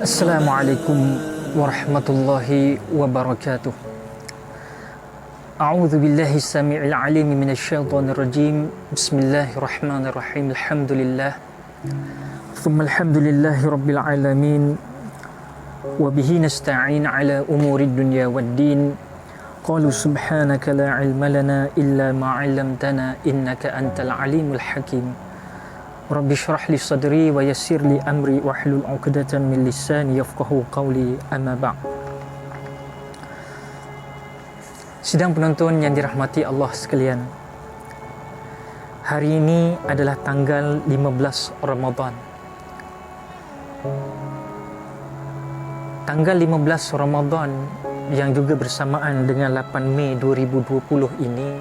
Assalamualaikum warahmatullahi wabarakatuh. A'udzu billahi samii'il 'aliim minasyaitonir rajiim. Bismillahirrahmanirrahim. Alhamdulillah. Tsumma alhamdulillahi rabbil alamin. Wa bihi nasta'in 'ala umurid dunya waddin. Qalu subhanaka la 'ilma lana illa ma 'allamtana innaka antal 'alimul hakim. Rabbi syrah li sadri wa yassir li amri wahlul 'uqdatam min lisani yafqahu qawli, amma ba'd. Sidang penonton yang dirahmati Allah sekalian, hari ini adalah tanggal 15 Ramadan. Tanggal 15 Ramadan yang juga bersamaan dengan 8 Mei 2020 ini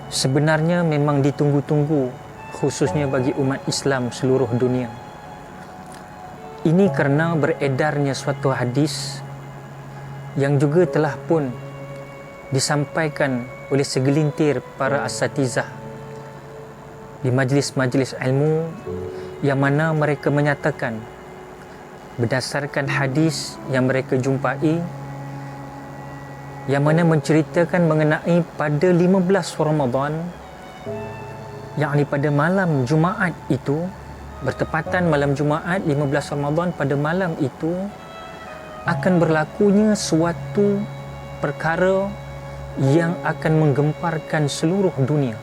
sebenarnya memang ditunggu-tunggu, khususnya bagi umat Islam seluruh dunia. Ini kerana beredarnya suatu hadis yang juga telah pun disampaikan oleh segelintir para asatizah di majlis-majlis ilmu, yang mana mereka menyatakan berdasarkan hadis yang mereka jumpai, yang mana menceritakan mengenai pada 15 Ramadan, yakni pada malam Jumaat itu, bertepatan malam Jumaat 15 Ramadan, pada malam itu akan berlakunya suatu perkara yang akan menggemparkan seluruh dunia,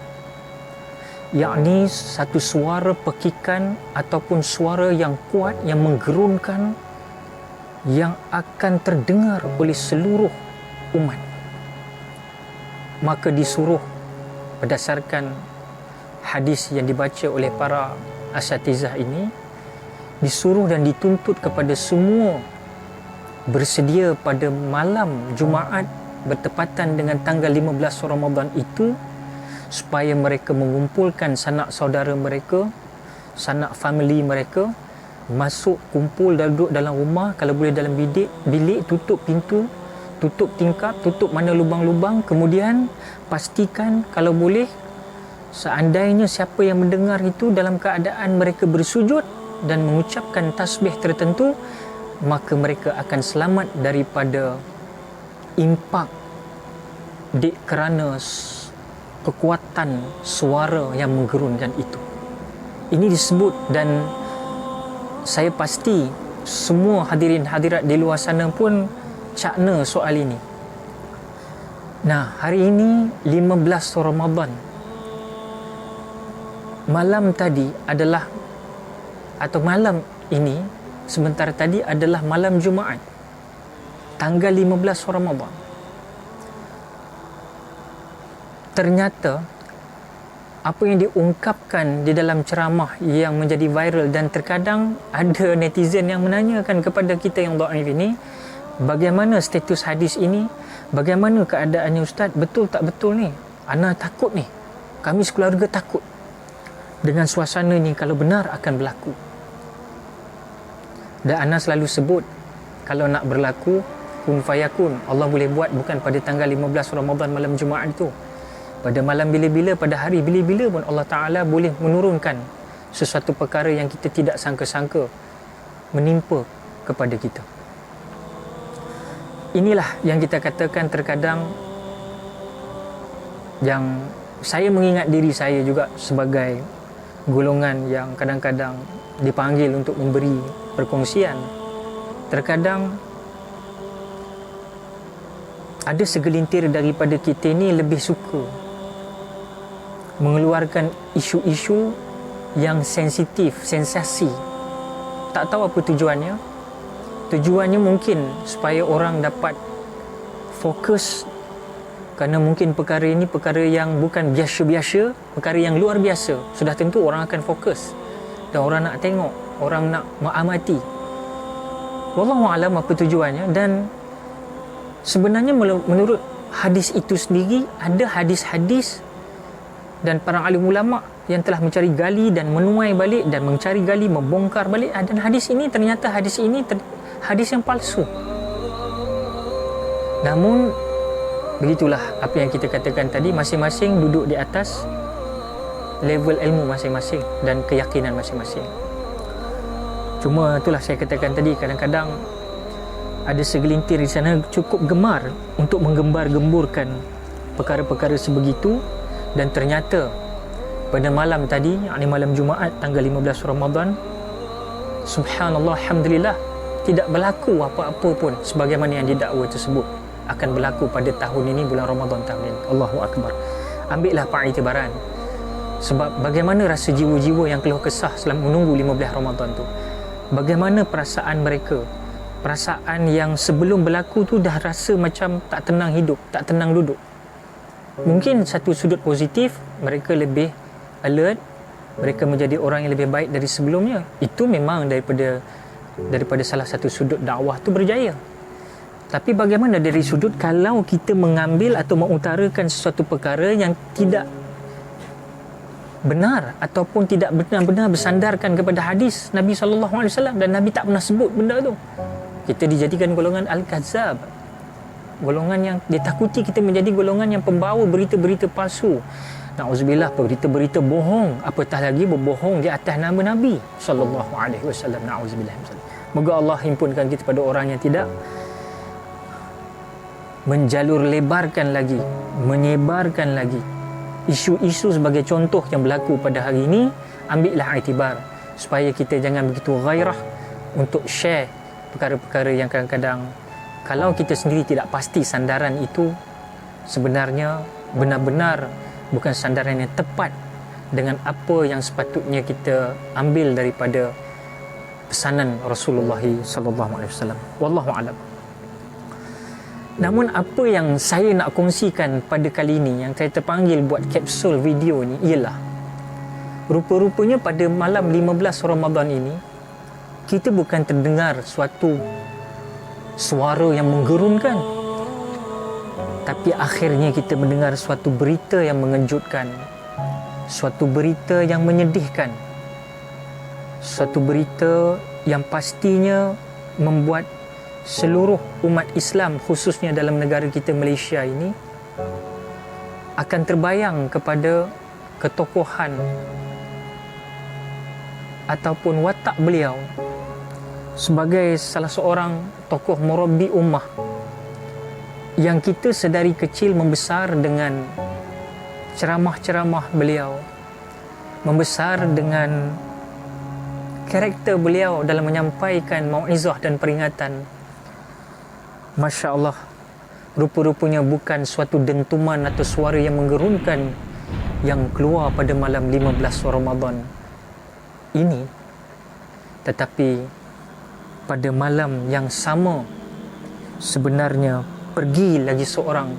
yakni satu suara pekikan ataupun suara yang kuat yang menggerunkan yang akan terdengar oleh seluruh umat. Maka disuruh berdasarkan hadis yang dibaca oleh para asatizah ini, disuruh dan dituntut kepada semua bersedia pada malam Jumaat bertepatan dengan tanggal 15 Ramadan itu, supaya mereka mengumpulkan sanak saudara mereka, sanak family mereka, masuk kumpul duduk dalam rumah, kalau boleh dalam bilik, tutup pintu, tutup tingkap, tutup mana lubang-lubang, kemudian pastikan kalau boleh seandainya siapa yang mendengar itu dalam keadaan mereka bersujud dan mengucapkan tasbih tertentu, maka mereka akan selamat daripada impak kerana kekuatan suara yang menggerunkan itu. Ini disebut, dan saya pasti semua hadirin hadirat di luar sana pun cakna soal ini. Nah, hari ini 15 Ramadan. Malam tadi adalah, atau malam ini sebentar tadi adalah malam Jumaat, tanggal 15 Ramadan. Ternyata apa yang diungkapkan di dalam ceramah yang menjadi viral, dan terkadang ada netizen yang menanyakan kepada kita yang dhaif ini, bagaimana status hadis ini, bagaimana keadaannya Ustaz, betul tak betul ni, ana takut ni, kami sekeluarga takut dengan suasana ni kalau benar akan berlaku. Dan ana selalu sebut, kalau nak berlaku kun fayakun, Allah boleh buat bukan pada tanggal 15 Ramadan malam Jumaat itu, pada malam bila-bila, pada hari bila-bila pun Allah Ta'ala boleh menurunkan sesuatu perkara yang kita tidak sangka-sangka menimpa kepada kita. Inilah yang kita katakan terkadang, yang saya mengingat diri saya juga sebagai golongan yang kadang-kadang dipanggil untuk memberi perkongsian. Terkadang ada segelintir daripada kita ni lebih suka mengeluarkan isu-isu yang sensitif, sensasi. Tak tahu apa tujuannya. Tujuannya mungkin supaya orang dapat fokus, kerana mungkin perkara ini perkara yang bukan biasa-biasa, perkara yang luar biasa. Sudah tentu orang akan fokus dan orang nak tengok, orang nak mengamati. Wallahu a'lam apa tujuannya. Dan sebenarnya menurut hadis itu sendiri, ada hadis-hadis dan para alim ulama yang telah mencari gali dan menuai balik dan mencari gali, membongkar balik, dan hadis ini ternyata hadis yang palsu. Namun begitulah apa yang kita katakan tadi, masing-masing duduk di atas level ilmu masing-masing dan keyakinan masing-masing. Cuma itulah saya katakan tadi, kadang-kadang ada segelintir di sana cukup gemar untuk menggembar-gemburkan perkara-perkara sebegitu, dan ternyata pada malam tadi, yakni malam Jumaat tanggal 15 Ramadan, subhanallah, alhamdulillah, tidak berlaku apa-apa pun sebagaimana yang didakwa tersebut akan berlaku pada tahun ini, bulan Ramadan tahun ini. Allahu Akbar. Ambillah pengiktibaran. Sebab bagaimana rasa jiwa-jiwa yang keluh kesah selama menunggu 15 Ramadan tu, bagaimana perasaan mereka, perasaan yang sebelum berlaku tu dah rasa macam tak tenang hidup, tak tenang duduk. Mungkin satu sudut positif, mereka lebih alert, mereka menjadi orang yang lebih baik dari sebelumnya. Itu memang daripada salah satu sudut dakwah tu berjaya. Tapi bagaimana dari sudut kalau kita mengambil atau mengutarakan sesuatu perkara yang tidak benar ataupun tidak benar-benar bersandarkan kepada hadis Nabi SAW, dan Nabi tak pernah sebut benda tu, kita dijadikan golongan al-kazzab, golongan yang ditakuti kita menjadi golongan yang pembawa berita-berita palsu. Na'udzubillah, berita-berita bohong, apatah lagi berbohong di atas nama Nabi SAW. Na'udzubillah. Moga Allah himpunkan kita pada orang yang tidak menjalur lebarkan lagi, menyebarkan lagi isu-isu sebagai contoh yang berlaku pada hari ini. Ambillah iktibar supaya kita jangan begitu ghairah untuk share perkara-perkara yang kadang-kadang kalau kita sendiri tidak pasti sandaran itu sebenarnya benar-benar bukan sandaran yang tepat dengan apa yang sepatutnya kita ambil daripada pesanan Rasulullah sallallahu alaihi wasallam. Wallahu a'lam. Namun apa yang saya nak kongsikan pada kali ini, yang saya terpanggil buat kapsul video ni, ialah rupa-rupanya pada malam 15 Ramadan ini kita bukan terdengar suatu suara yang menggerunkan, tapi akhirnya kita mendengar suatu berita yang mengejutkan, suatu berita yang menyedihkan, suatu berita yang pastinya membuat seluruh umat Islam, khususnya dalam negara kita Malaysia ini, akan terbayang kepada ketokohan ataupun watak beliau sebagai salah seorang tokoh murabbi ummah yang kita sedari kecil membesar dengan ceramah-ceramah beliau, membesar dengan karakter beliau dalam menyampaikan mauizah dan peringatan. Masya Allah, rupa-rupanya bukan suatu dentuman atau suara yang menggerunkan yang keluar pada malam 15 Ramadan ini, tetapi pada malam yang sama sebenarnya pergi lagi seorang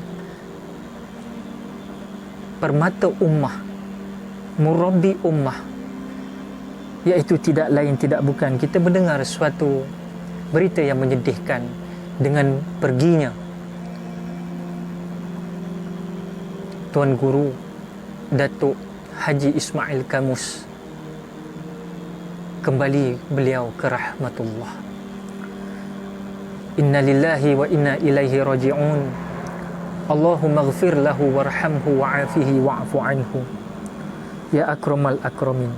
permata ummah, murabbi ummah, iaitu tidak lain tidak bukan kita mendengar suatu berita yang menyedihkan dengan perginya Tuan Guru Datuk Haji Ismail Kamus. Kembali beliau ke rahmatullah. Inna lillahi wa inna ilaihi raji'un. Allahumma ghfir lahu warhamhu wa'afihi wa'afu anhu ya akramal akramin.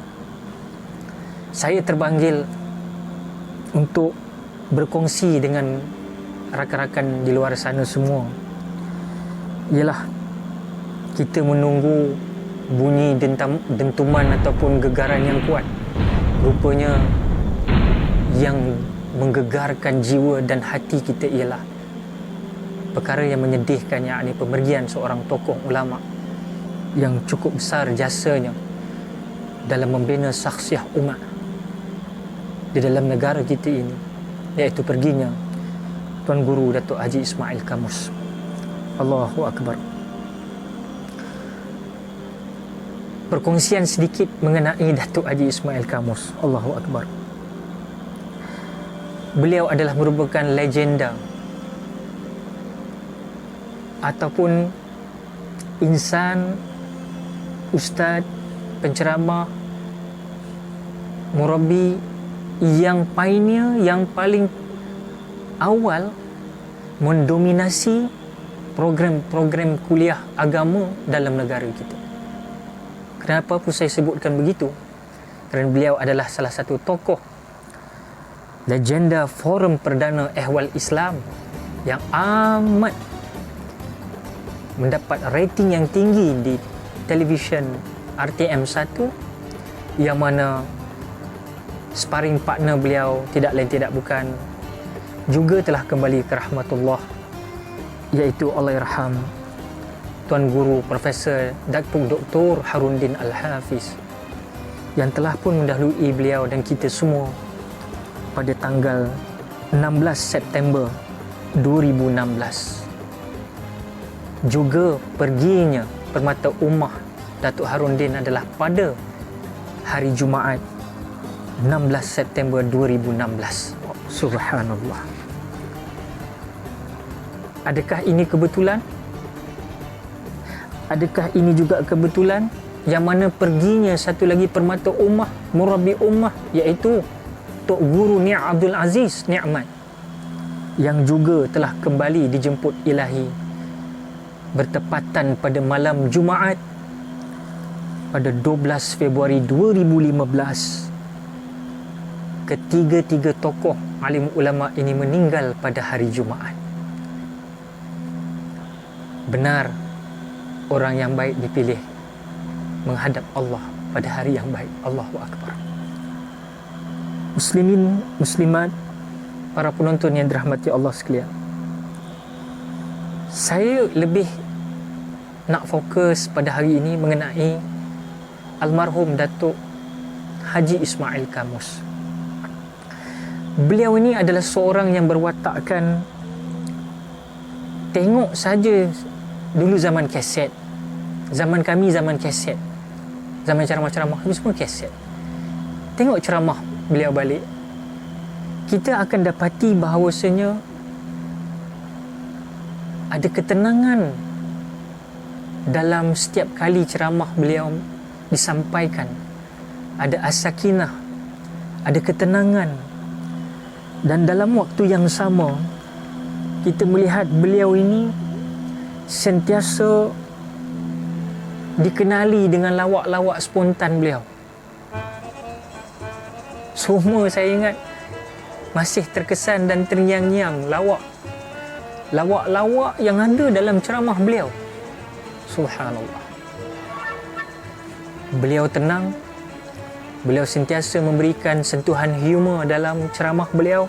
Saya terpanggil untuk berkongsi dengan rakan-rakan di luar sana semua, ialah kita menunggu bunyi dentuman ataupun gegaran yang kuat. Rupanya yang menggegarkan jiwa dan hati kita ialah perkara yang menyedihkan, yakni pemergian seorang tokoh ulama yang cukup besar jasanya dalam membina saksiah umat di dalam negara kita ini, iaitu perginya Tuan Guru Datuk Haji Ismail Kamus. Allahu Akbar. Perkongsian sedikit mengenai Datuk Haji Ismail Kamus. Allahu Akbar. Beliau adalah merupakan legenda ataupun insan, ustaz, penceramah, murabbi yang pioneer, yang paling awal mendominasi program-program kuliah agama dalam negara kita. Kenapa pun saya sebutkan begitu? Kerana beliau adalah salah satu tokoh legenda forum perdana ehwal Islam yang amat mendapat rating yang tinggi di televisyen RTM1, yang mana sparring partner beliau tidak lain tidak bukan juga telah kembali ke rahmatullah, iaitu Allahyarham Tuan Guru Profesor Dr. Harundin Al-Hafiz, yang telah pun mendahului beliau dan kita semua pada tanggal 16 September 2016. Juga perginya Permata Ummah Datuk Harundin adalah pada hari Jumaat 16 September 2016. Subhanallah. Adakah ini kebetulan? Adakah ini juga kebetulan yang mana perginya satu lagi Permata Ummah, Murabbi Ummah, iaitu Tok Guru Abdul Aziz Ni'mat, yang juga telah kembali dijemput ilahi bertepatan pada malam Jumaat pada 12 Februari 2015. Ketiga-tiga tokoh alim ulama ini meninggal pada hari Jumaat. Benar, orang yang baik dipilih menghadap Allah pada hari yang baik. Allahu Akbar. Muslimin, muslimat, para penonton yang dirahmati Allah sekalian, saya lebih nak fokus pada hari ini mengenai almarhum Datuk Haji Ismail Kamus. Beliau ini adalah seorang yang berwatakkan, tengok saja dulu zaman kaset, zaman kami zaman kaset, zaman ceramah-ceramah kami semua kaset. Tengok ceramah beliau balik, kita akan dapati bahawasanya ada ketenangan dalam setiap kali ceramah beliau disampaikan. Ada as-sakinah, ada ketenangan. Dan dalam waktu yang sama, kita melihat beliau ini sentiasa dikenali dengan lawak-lawak spontan beliau. Semua saya ingat masih terkesan dan terngiang-ngiang lawak-lawak yang ada dalam ceramah beliau. Subhanallah. Beliau tenang, beliau sentiasa memberikan sentuhan humor dalam ceramah beliau,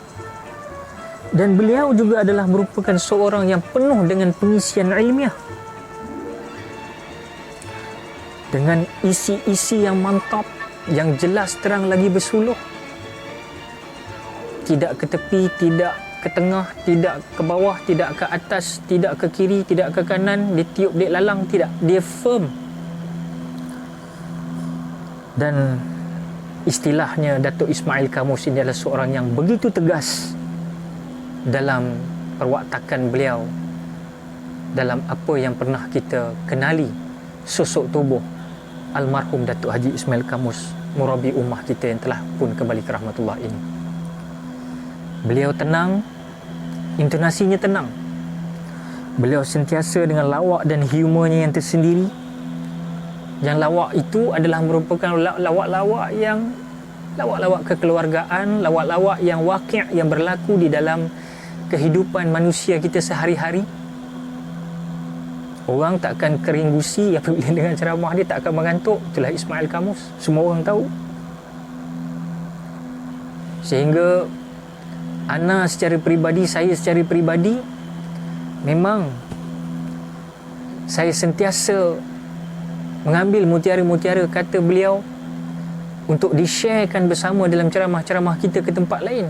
dan beliau juga adalah merupakan seorang yang penuh dengan pengisian ilmiah, dengan isi-isi yang mantap, yang jelas terang lagi bersuluh, tidak ke tepi, tidak ke tengah, tidak ke bawah, tidak ke atas, tidak ke kiri, tidak ke kanan, dia tiup, dia lalang, tidak, dia firm. Dan istilahnya Datuk Ismail Kamus ini adalah seorang yang begitu tegas dalam perwatakan beliau, dalam apa yang pernah kita kenali sosok tubuh almarhum Datuk Haji Ismail Kamus, Murabbi Ummah kita yang telah pun kembali ke rahmatullah ini. Beliau tenang, intonasinya tenang. Beliau sentiasa dengan lawak dan humornya yang tersendiri. Yang lawak itu adalah merupakan lawak-lawak yang lawak-lawak kekeluargaan, lawak-lawak yang waqi', yang berlaku di dalam kehidupan manusia kita sehari-hari. Orang takkan kering gusi apabila dengan ceramah dia, tak akan mengantuk. Itulah Ismail Kamus, semua orang tahu. Sehingga ana secara peribadi, saya secara peribadi, memang saya sentiasa mengambil mutiara-mutiara kata beliau untuk di-sharekan bersama dalam ceramah-ceramah kita ke tempat lain.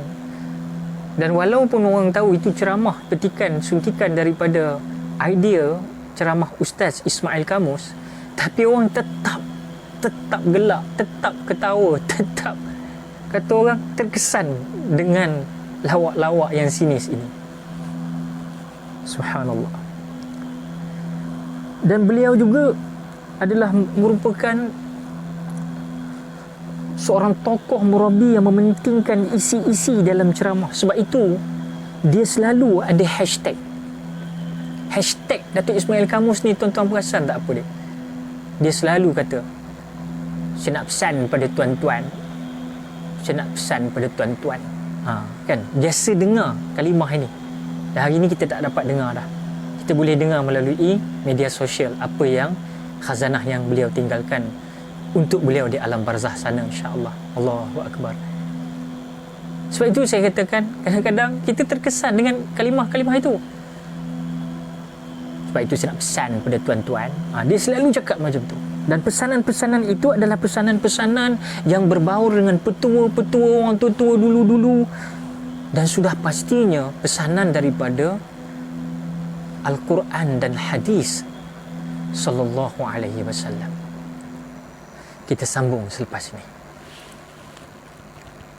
Dan walaupun orang tahu itu ceramah petikan, suntikan daripada idea ceramah Ustaz Ismail Kamus, tapi orang tetap gelak, tetap ketawa, tetap, kata orang, terkesan dengan lawak-lawak yang sinis ini. Subhanallah. Dan beliau juga adalah merupakan seorang tokoh murabbi yang mementingkan isi-isi dalam ceramah. Sebab itu dia selalu ada hashtag Datuk Ismail Kamus ni, tuan-tuan perasan tak apa dia? Dia selalu kata Saya nak pesan pada tuan-tuan. Saya nak pesan pada tuan-tuan. Kan? Biasa dengar kalimah ini. Dan hari ini kita tak dapat dengar dah. Kita boleh dengar melalui media sosial apa yang khazanah yang beliau tinggalkan untuk beliau di alam barzah sana, insya-Allah. Allahu akbar. Sebab itu saya katakan kadang-kadang kita terkesan dengan kalimah-kalimah itu. Sebab itu saya nak pesan pada tuan-tuan. Dia selalu cakap macam tu. Dan pesanan-pesanan itu adalah pesanan-pesanan yang berbaur dengan petua-petua orang tua-tua dulu-dulu. Dan sudah pastinya pesanan daripada Al-Quran dan hadis sallallahu alaihi wasallam. Kita sambung selepas ini.